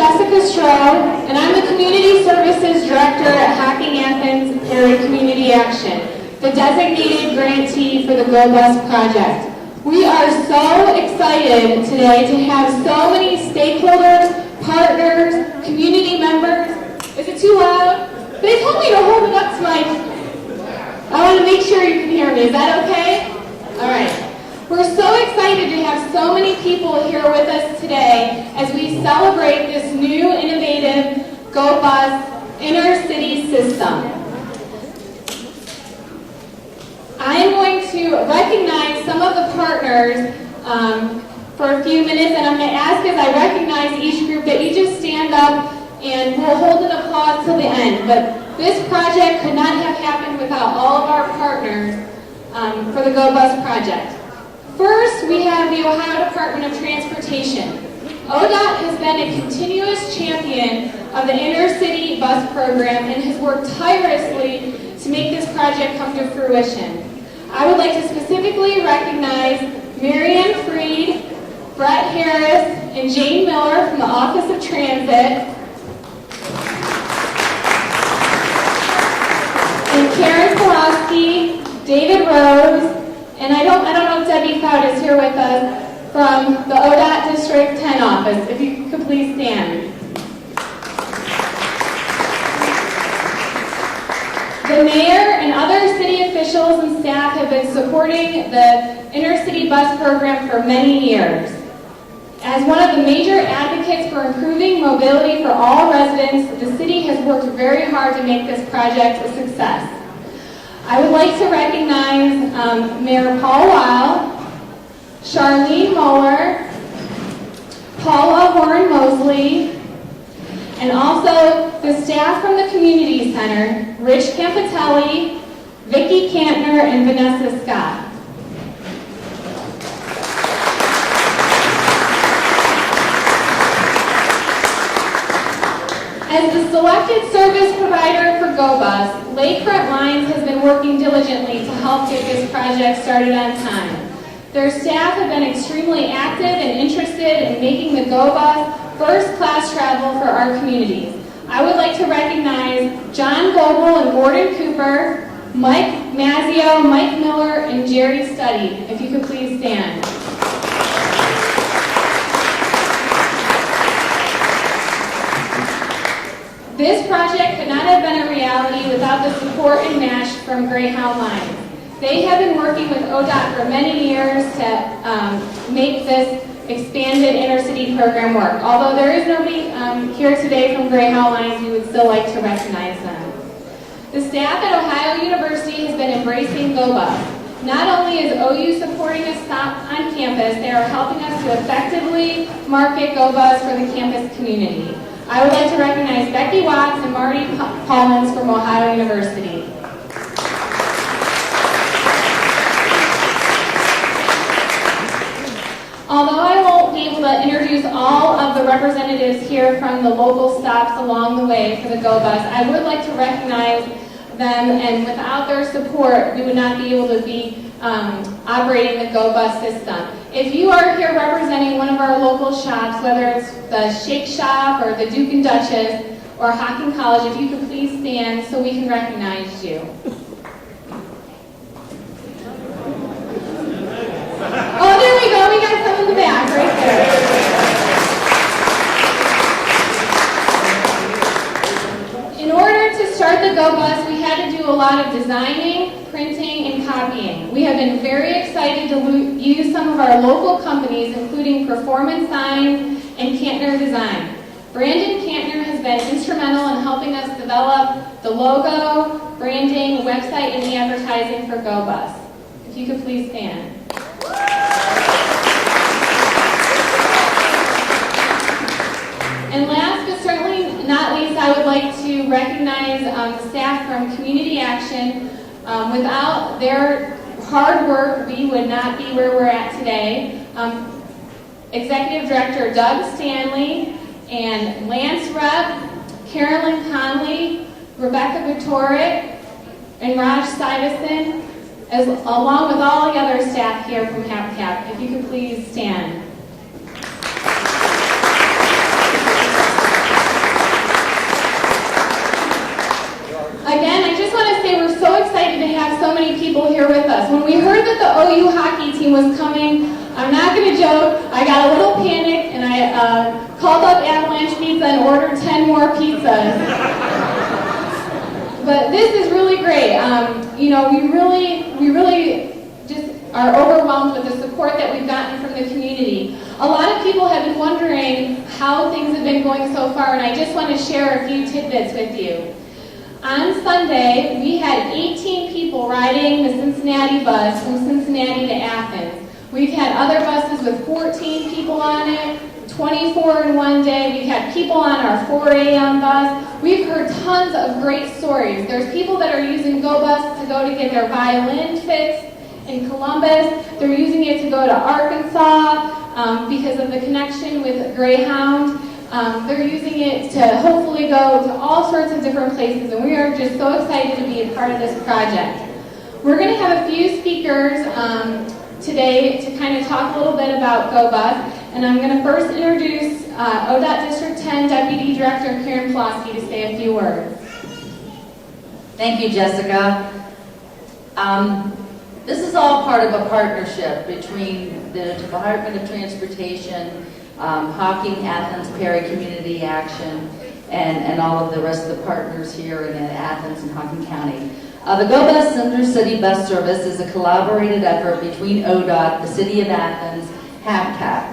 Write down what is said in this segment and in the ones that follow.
Jessica Stroh, and I'm the Community Services Director at Hocking Athens Area Community Action, the designated grantee for the Go Bus project. We are so excited today to have so many stakeholders, partners, community members. Is it too loud? They told me to hold it up to my... I want to make sure you can hear me. Is that okay? All right. We're so excited to have so many people here with us today as we celebrate this new innovative Go Bus inner-city system. I am going to recognize some of the partners for a few minutes, and I'm going to ask as I recognize each group that you just stand up and we'll hold an applause till the end. But this project could not have happened without all of our partners for the Go Bus project. First, we have the Ohio Department of Transportation. ODOT has been a continuous champion of the inner-city bus program and has worked tirelessly to make this project come to fruition. I would like to specifically recognize Marianne Freed, Brett Harris, and Jane Miller from the Office of Transit, and Karen Pulaski, David Rose, and I don't know if Debbie Cloud is here with us from the ODOT District 10 office. If you could please stand. The mayor and other city officials and staff have been supporting the inner-city bus program for many years. As one of the major advocates for improving mobility for all residents, the city has worked very hard to make this project a success. I would like to recognize Mayor Paul Weil, Charlene Moeller, Paula Horn-Mosley, and also the staff from the Community Center, Rich Campitelli, Vicki Kantner, and Vanessa Scott. As the selected service provider for Go Bus, Lakefront Lines has been working diligently to help get this project started on time. Their staff have been extremely active and interested in making the Go Bus first-class travel for our communities. I would like to recognize John Goebel and Gordon Cooper, Mike Mazzio, Mike Miller, and Jerry Studdy. If you could please stand. This project could not have been a reality without the support and match from Greyhound Lines. They have been working with ODOT for many years to make this expanded inner-city program work. Although there is nobody here today from Greyhound Lines, we would still like to recognize them. The staff at Ohio University has been embracing Go Bus. Not only is OU supporting a stop on campus, they are helping us to effectively market Go Bus for the campus community. I would like to recognize Becky Watts and Marty Collins from Ohio University. Although I won't be able to introduce all of the representatives here from the local stops along the way for the Go Bus, I would like to recognize them, and without their support, we would not be able to be operating the Go Bus system. If you are here representing one of our local shops, whether it's the Shake Shop or the Duke and Duchess or Hocking College, if you could please stand so we can recognize you. Oh, there we go. We got some in the back right there. In order to start the Go Bus, we had to do a lot of designing, printing, and copying. We have been very excited to use some of our local companies, including Performance Signs and Kantner Design. Brandon Kantner has been instrumental in helping us develop the logo, branding, website, and the advertising for Go Bus. If you could please stand. And last but certainly not least, I would like to recognize the staff from Community Action. Without their hard work, we would not be where we're at today. Executive Director Doug Stanley and Lance Rep, Carolyn Conley, Rebecca Victoric, and Raj Stuyvesant, along with all the other staff here from HAPCAP. If you could please stand. excited to have so many people here with us. When we heard that the OU hockey team was coming, I'm not going to joke, I got a little panicked and I called up Avalanche Pizza and ordered 10 more pizzas. But this is really great. You know, we really just are overwhelmed with the support that we've gotten from the community. A lot of people have been wondering how things have been going so far, and I just want to share a few tidbits with you. On Sunday, we had 18 people riding the Cincinnati bus from Cincinnati to Athens. We've had other buses with 14 people on it, 24 in one day. We've had people on our 4 a.m. bus. We've heard tons of great stories. There's people that are using GoBus to go to get their violin fixed in Columbus. They're using it to go to Arkansas because of the connection with Greyhound. They're using it to hopefully go to all sorts of different places, and we are just so excited to be a part of this project. We're going to have a few speakers today to kind of talk a little bit about GoBus, and I'm going to first introduce ODOT District 10 Deputy Director Karen Plosky to say a few words. Thank you, Jessica. This is all part of a partnership between the Department of Transportation, Hocking, Athens, Perry Community Action, and all of the rest of the partners here in Athens and Hocking County. The GoBus Intercity Bus Service is a collaborated effort between ODOT, the City of Athens, HABCAP.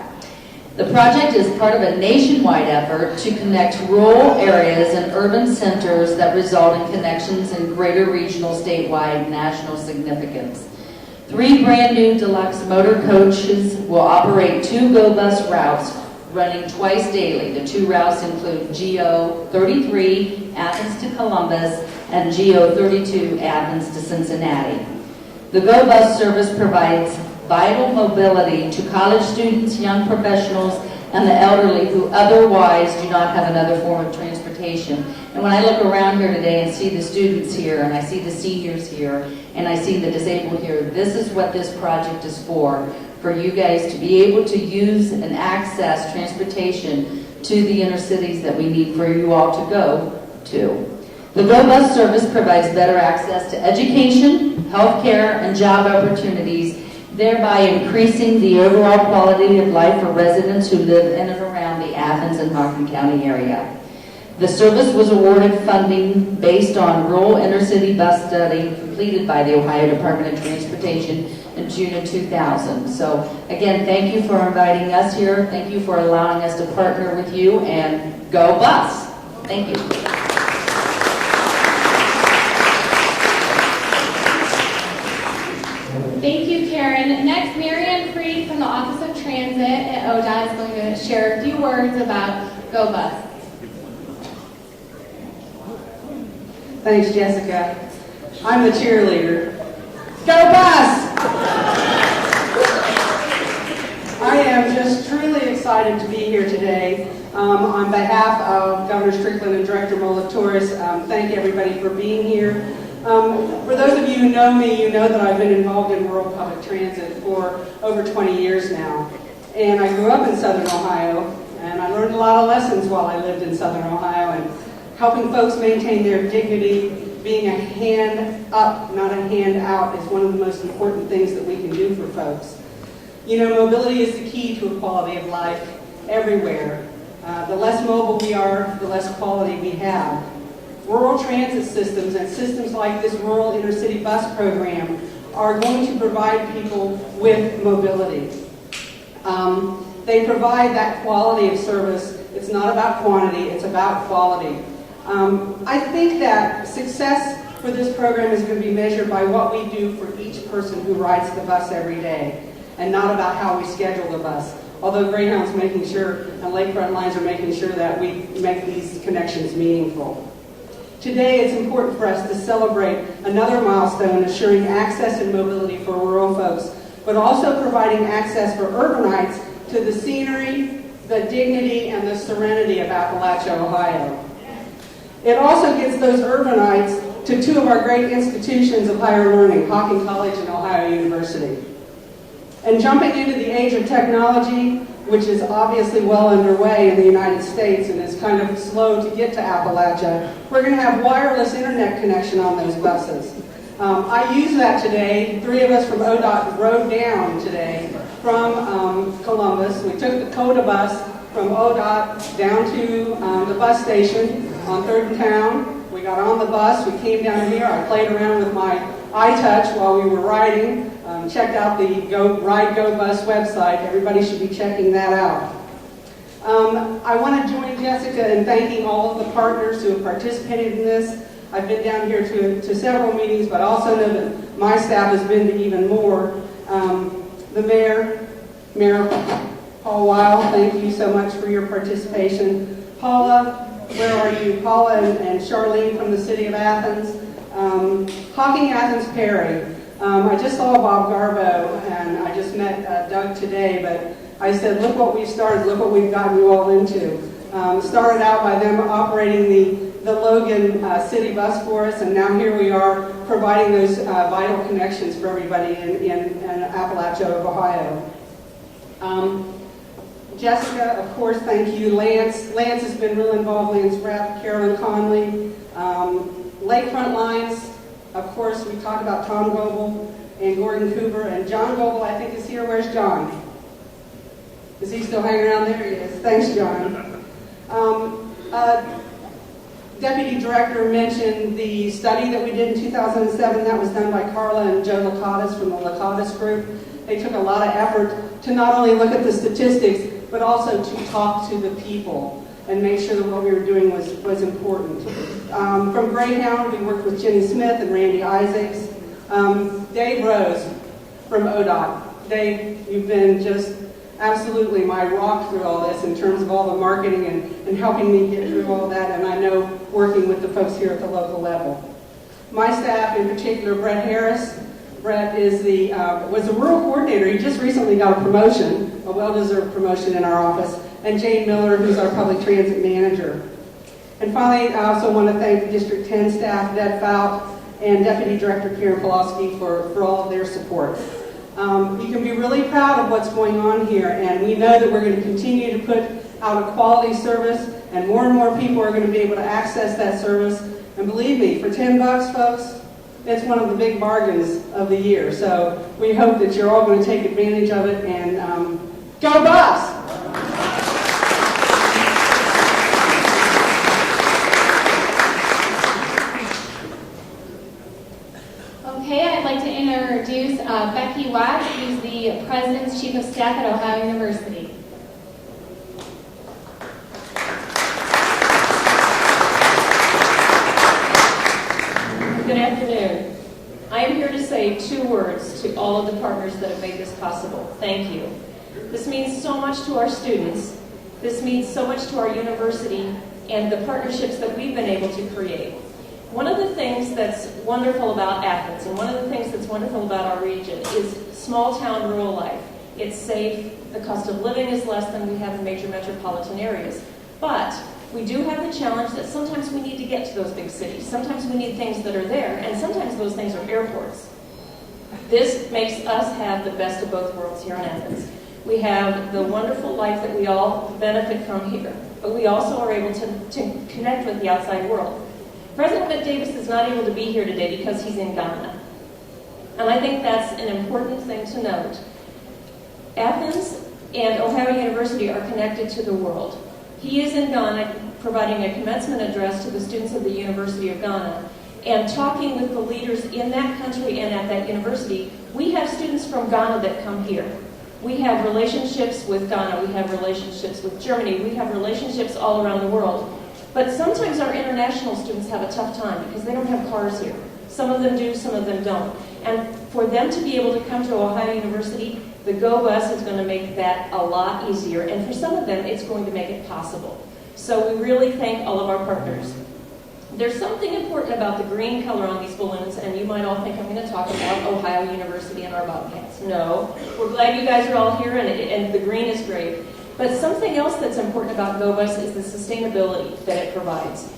The project is part of a nationwide effort to connect rural areas and urban centers that result in connections in greater regional, statewide, national significance. 3 brand new deluxe motor coaches will operate 2 GoBus routes running twice daily. The 2 routes include GO 33, Athens to Columbus, and GO 32, Athens to Cincinnati. The GoBus service provides vital mobility to college students, young professionals, and the elderly who otherwise do not have another form of transportation. And when I look around here today and see the students here, and I see the seniors here, and I see the disabled here, this is what this project is for you guys to be able to use and access transportation to the inner cities that we need for you all to go to. The GoBus service provides better access to education, healthcare, and job opportunities, thereby increasing the overall quality of life for residents who live in and around the Athens and Hocking County area. The service was awarded funding based on rural intercity bus study completed by the Ohio Department of Transportation in June of 2000. So again, thank you for inviting us here. Thank you for allowing us to partner with you, and go bus. Thank you. Thank you, Karen. Next, Marianne Freed from the Office of Transit at ODOT is going to share a few words about GoBus. Thanks, Jessica. I'm the cheerleader. Go Bus! I am just truly excited to be here today. On behalf of Governor Strickland and Director Molotouris, thank everybody for being here. For those of you who know me, you know that I've been involved in rural public transit for over 20 years now. And I grew up in Southern Ohio, and I learned a lot of lessons while I lived in Southern Ohio, and helping folks maintain their dignity, being a hand up, not a hand out, is one of the most important things that we can do for folks. You know, mobility is the key to a quality of life everywhere. The less mobile we are, the less quality we have. Rural transit systems and systems like this rural intercity bus program are going to provide people with mobility. They provide that quality of service. It's not about quantity, it's about quality. I think that success for this program is going to be measured by what we do for each person who rides the bus every day, and not about how we schedule the bus. Although Greyhound's making sure, and Lakefront Lines are making sure that we make these connections meaningful. Today, it's important for us to celebrate another milestone, assuring access and mobility for rural folks, but also providing access for urbanites to the scenery, the dignity, and the serenity of Appalachia, Ohio. It also gets those urbanites to 2 of our great institutions of higher learning, Hocking College and Ohio University. And jumping into the age of technology, which is obviously well underway in the United States and is kind of slow to get to Appalachia, we're going to have wireless internet connection on those buses. I used that today. 3 of us from ODOT rode down today from Columbus. We took the CODA bus from ODOT down to the bus station on 3rd and Town. We got on the bus. We came down here. I played around with my iTouch while we were riding. Checked out the Ride Go Bus website. Everybody should be checking that out. I want to join Jessica in thanking all of the partners who have participated in this. I've been down here to several meetings, but also know that my staff has been to even more. The Mayor Paul Weil, thank you so much for your participation. Paula, where are you? Paula and Charlene from the City of Athens. Hocking Athens Perry. I just saw Bob Garbo, and I just met Doug today, but I said, look what we've started, look what we've gotten you all into. Started out by them operating the Logan city bus for us, and now here we are providing those vital connections for everybody in Appalachia, Ohio. Jessica, of course, thank you. Lance has been real involved. Lance Rapp, Carolyn Conley. Lakefront Lines, of course, we talked about Tom Goebel and Gordon Cooper, and John Goebel, I think, is here. Where's John? Is he still hanging around there? He is. Thanks, John. Deputy Director mentioned the study that we did in 2007. That was done by Carla and Joe Lakatos from the Lakatos Group. They took a lot of effort to not only look at the statistics, but also to talk to the people and make sure that what we were doing was important. From Greyhound, we worked with Jenny Smith and Randy Isaacs. Dave Rose from ODOT. Dave, you've been just absolutely my rock through all this in terms of all the marketing and helping me get through all that, and I know working with the folks here at the local level. My staff, in particular, Brett Harris. Brett is was a rural coordinator. He just recently got a promotion, a well-deserved promotion in our office. And Jane Miller, who's our public transit manager. And finally, I also want to thank District 10 staff, Deb Fout, and Deputy Director Karen Pulaski for all of their support. You can be really proud of what's going on here, and we know that we're going to continue to put out a quality service, and more people are going to be able to access that service. And believe me, for $10, folks, it's one of the big bargains of the year. So we hope that you're all going to take advantage of it, and go bus! Okay, I'd like to introduce Becky Watts, who's the President's Chief of Staff at Ohio University. Good afternoon. I am here to say 2 words to all of the partners that have made this possible. Thank you. This means so much to our students. This means so much to our university and the partnerships that we've been able to create. One of the things that's wonderful about Athens and one of the things that's wonderful about our region is small town rural life. It's safe, the cost of living is less than we have in major metropolitan areas. But we do have the challenge that sometimes we need to get to those big cities. Sometimes we need things that are there, and sometimes those things are airports. This makes us have the best of both worlds here in Athens. We have the wonderful life that we all benefit from here, but we also are able to connect with the outside world. President Mitt Davis is not able to be here today because he's in Ghana. And I think that's an important thing to note. Athens and Ohio University are connected to the world. He is in Ghana providing a commencement address to the students of the University of Ghana and talking with the leaders in that country and at that university. We have students from Ghana that come here. We have relationships with Ghana. We have relationships with Germany. We have relationships all around the world. But sometimes our international students have a tough time because they don't have cars here. Some of them do, some of them don't. And for them to be able to come to Ohio University, the GO bus is going to make that a lot easier. And for some of them, it's going to make it possible. So we really thank all of our partners. There's something important about the green color on these balloons, and you might all think I'm going to talk about Ohio University and our Bobcats. No, we're glad you guys are all here, and the green is great. But something else that's important about GO bus is the sustainability that it provides.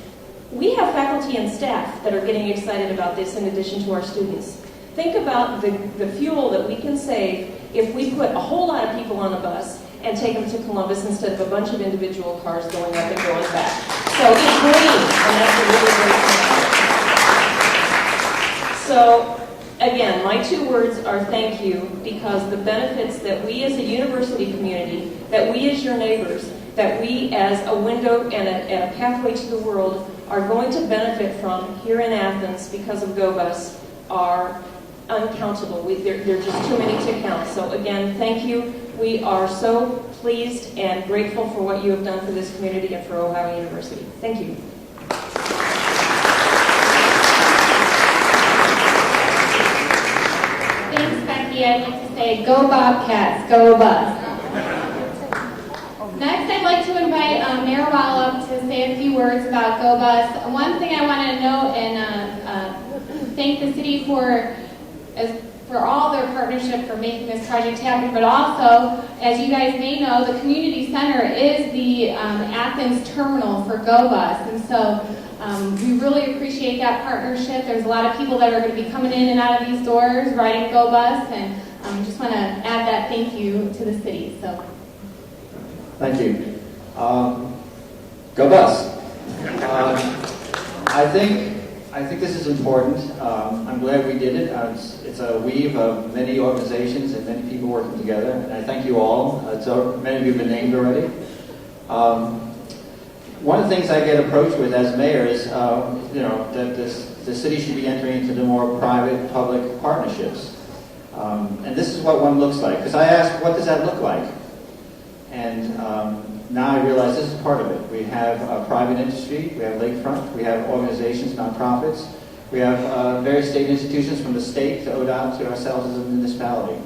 We have faculty and staff that are getting excited about this in addition to our students. Think about the fuel that we can save if we put a whole lot of people on a bus and take them to Columbus instead of a bunch of individual cars going up and going back. So it's green, and that's a really great thing. So, again, my 2 words are thank you, because the benefits that we as a university community, that we as your neighbors, that we as a window and a pathway to the world are going to benefit from here in Athens because of GoBus are uncountable. There are just too many to count. So again, thank you. We are so pleased and grateful for what you have done for this community and for Ohio University. Thank you. Thanks, Becky. I'd like to say, go Bobcats, go Bus. Next, I'd like to invite Mayor Wallop to say a few words about GoBus. One thing I want to note and thank the city for all their partnership for making this project happen, but also, as you guys may know, the community center is the Athens terminal for GoBus, and so we really appreciate that partnership. There's a lot of people that are going to be coming in and out of these doors riding GoBus, and just want to add that thank you to the city. So. Thank you. Go Bus. I think this is important. I'm glad we did it. It's a weave of many organizations and many people working together, and I thank you all. Many of you have been named already. One of the things I get approached with as mayor is, that the city should be entering into the more private-public partnerships, and this is what one looks like. Because I asked, what does that look like? And now I realize this is part of it. We have private industry, we have lakefront, we have organizations, nonprofits, we have various state institutions from the state to ODOT to ourselves as a municipality.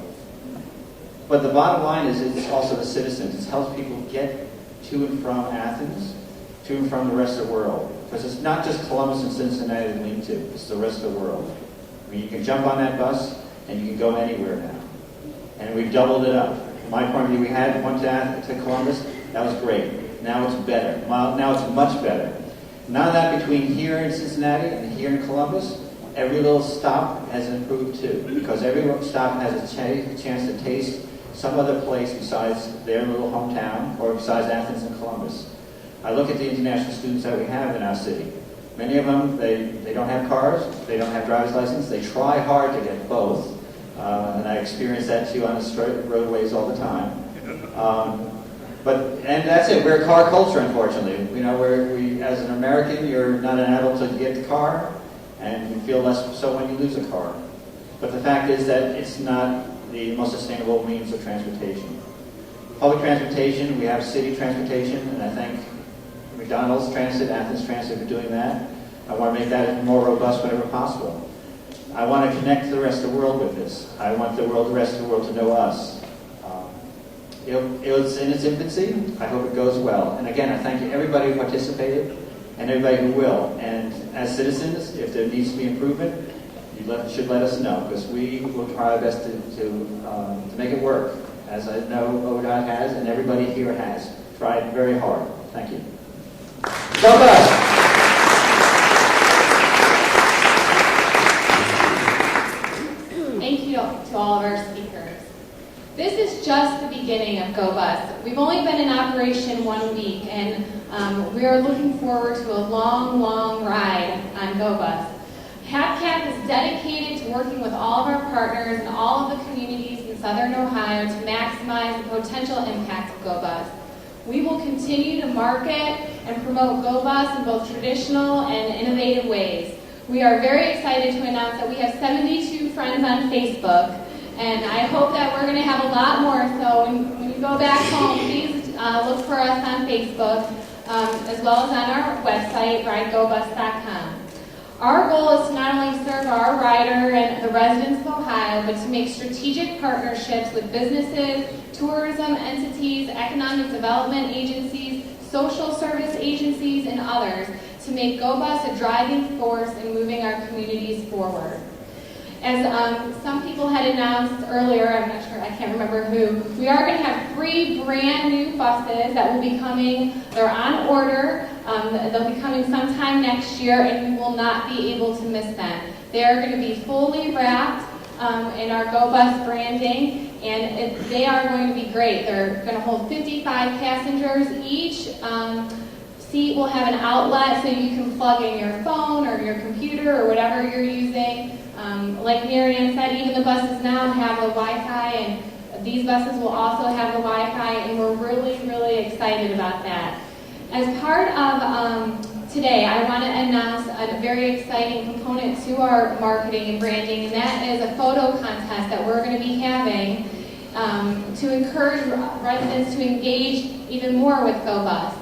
But the bottom line is it's also the citizens. It helps people get to and from Athens, to and from the rest of the world. Because it's not just Columbus and Cincinnati that need to, it's the rest of the world. I mean, you can jump on that bus and you can go anywhere now. And we've doubled it up. From my point of view, we had one to Columbus. That was great. Now it's better. Now it's much better. Now that between here in Cincinnati and here in Columbus, every little stop has improved too. Because every stop has a chance to taste some other place besides their little hometown or besides Athens and Columbus. I look at the international students that we have in our city. Many of them, they don't have cars, they don't have driver's license. They try hard to get both. And I experience that too on the straight roadways all the time. And that's it. We're a car culture, unfortunately. You know, we as an American, you're not an adult until you get the car, and you feel less so when you lose a car. But the fact is that it's not the most sustainable means of transportation. Public transportation, we have city transportation, and I thank McDonald's Transit, Athens Transit for doing that. I want to make that more robust whenever possible. I want to connect the rest of the world with this. I want the rest of the world to know us. It's in its infancy. I hope it goes well. And again, I thank everybody who participated and everybody who will. And as citizens, if there needs to be improvement, you should let us know, because we will try our best to make it work, as I know ODOT has and everybody here has tried very hard. Thank you. Go Bus! Thank you to all of our speakers. This is just the beginning of GoBus. We've only been in operation 1 week, and we are looking forward to a long, long ride on GoBus. HAPCAP is dedicated to working with all of our partners and all of the communities in Southern Ohio to maximize the potential impact of GoBus. We will continue to market and promote GoBus in both traditional and innovative ways. We are very excited to announce that we have 72 friends on Facebook, and I hope that we're going to have a lot more. So when you go back home, please look for us on Facebook, as well as on our website, ridegobus.com. Our goal is to not only serve our rider and the residents of Ohio, but to make strategic partnerships with businesses, tourism entities, economic development agencies, social service agencies, and others to make GoBus a driving force in moving our communities forward. As some people had announced earlier, I'm not sure, I can't remember who, we are going to have 3 brand new buses that will be coming. They're on order. They'll be coming sometime next year, and we will not be able to miss them. They are going to be fully wrapped in our GoBus branding, and they are going to be great. They're going to hold 55 passengers. Each seat will have an outlet so you can plug in your phone or your computer or whatever you're using. like Marianne said, even the buses now have the Wi-Fi, and these buses will also have the Wi-Fi, and we're really, really excited about that. As part of today, I want to announce a very exciting component to our marketing and branding, and that is a photo contest that we're going to be having to encourage residents to engage even more with GoBus.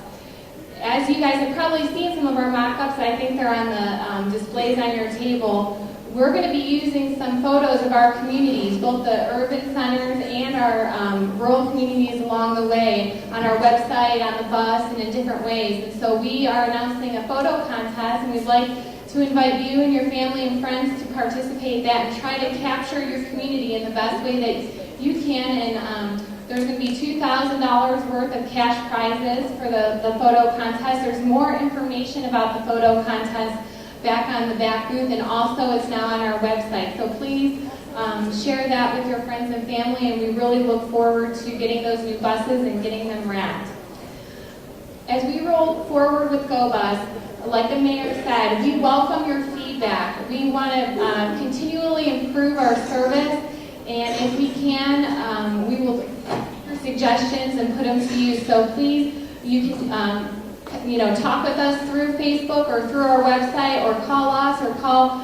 As you guys have probably seen some of our mock-ups, I think they're on the displays on your table. We're going to be using some photos of our communities, both the urban centers and our rural communities along the way, on our website, on the bus, and in different ways. And so we are announcing a photo contest, and we'd like to invite you and your family and friends to participate in that and try to capture your community in the best way that you can. And there's going to be $2,000 worth of cash prizes for the photo contest. There's more information about the photo contest back on the back booth, and also it's now on our website. So please share that with your friends and family, and we really look forward to getting those new buses and getting them wrapped. As we roll forward with GoBus, like the mayor said, we welcome your feedback. We want to continually improve our service, and if we can, we will take suggestions and put them to use. So please, you can talk with us through Facebook or through our website, or call us, or call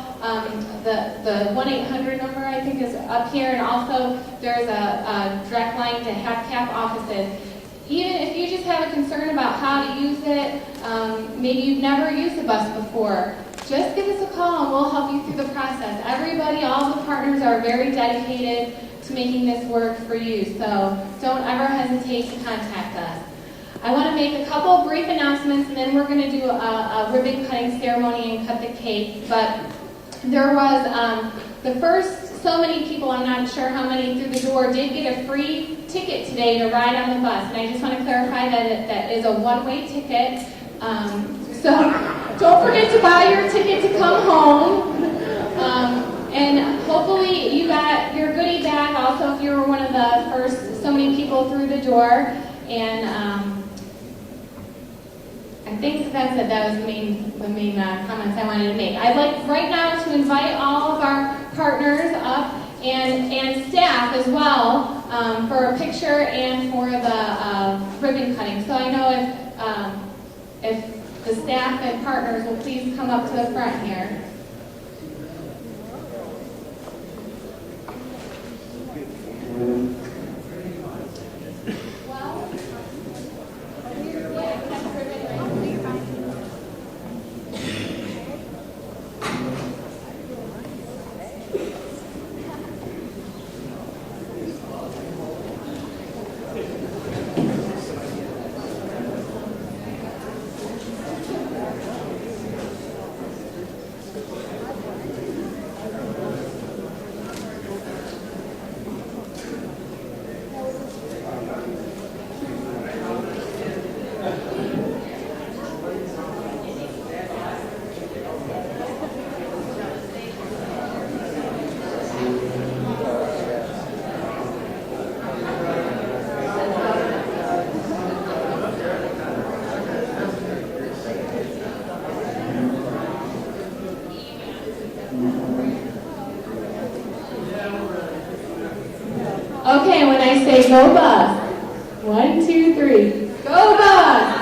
the 1-800 number I think is up here, and also there's a direct line to HAPCAP offices. Even if you just have a concern about how to use it, maybe you've never used a bus before, just give us a call and we'll help you through the process. Everybody, all the partners are very dedicated to making this work for you, so don't ever hesitate to contact us. I want to make a couple brief announcements, and then we're going to do a ribbon cutting ceremony and cut the cake. But there was the first, so many people, I'm not sure how many through the door, did get a free ticket today to ride on the bus. And I just want to clarify that that is a one-way ticket. So don't forget to buy your ticket to come home. And hopefully you got your goodie bag also if you were one of the first so many people through the door. And I think that's it. That was the main comments I wanted to make. I'd like right now to invite all of our partners up and staff as well for a picture and for the ribbon cutting. So I know if the staff and partners will please come up to the front here. Okay, when I say go bus, 1, 2, 3, go bus!